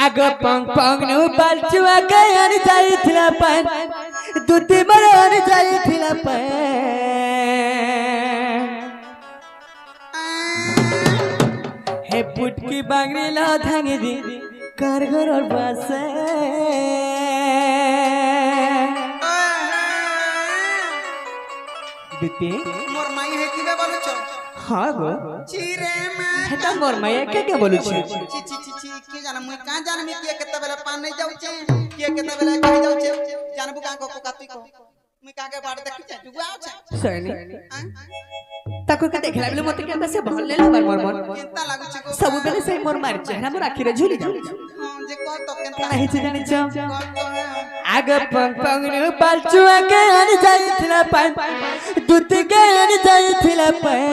आगो पंग पंग नु बालचुआ के आनी जाई थिला पान दुती मरे आनी जाई थिला पान हे पुटकी बांगरी ला धांगे दी कर घर और बासे दुती मोर माई है किबे बोलु छ हां गो चिरे मां हेता मोर माई के बोलु छ ची ची ची ची के जान मुई का जान मी के केता बेला पान नहीं जाउ छे के केता बेला कहि जाउ छे जानबु का को काती को मुई का के बाड़ देखि छ जुआ छ सनी ताको के देखला बेले मते केता से भल ले मोर मोर केता लागु छ को सब बेले से मोर मार चेहरा मोर आखिरे झुली जाउ हां जे को तो केता नहीं छ जानि छ आगे पंग पंग नु बालचुआ के आनी जाई थिला पान दुती के आनी जाई थिला पान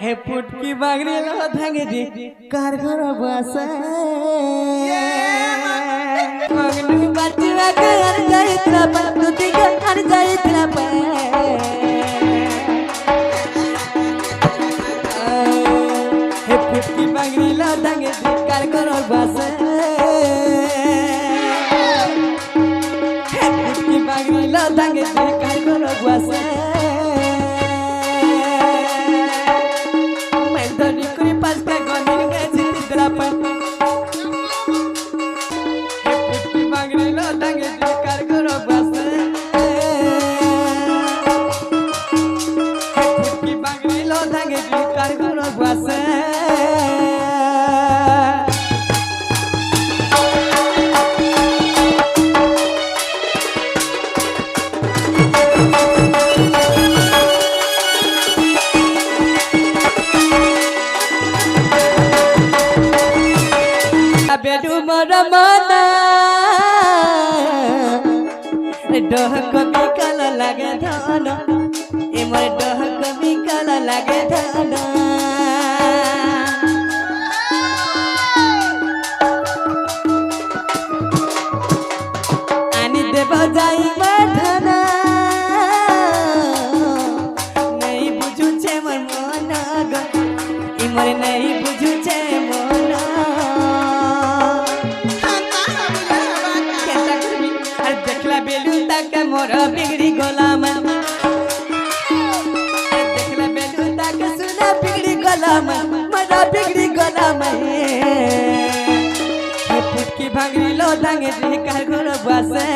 हे पुटकी बांगरी ला धांगे दी कार घर बासा मंगलू बालचुआ के आनी जाई थिला पान दुती के आनी जाई थिला पान हे पुटकी बांगरी ला धांगे दी कार घर बासा हे पुटकी बांगरी ला धांगे दी कार घर बासा बेडू मोर मना डह कभी कल लागे धन ए मोर डह कभी कल लागे धन आनी देव जाई धन नहीं बुझू छे मोर मन ग ए मोर नहीं बुझू छे मन मोर बिगड़ी गोलाम देखला बेलू तक सुना बिगड़ी गोलाम मोर बिगड़ी गोलाम हे पुटकी भांगरी लो धांगे दी कार घर बासे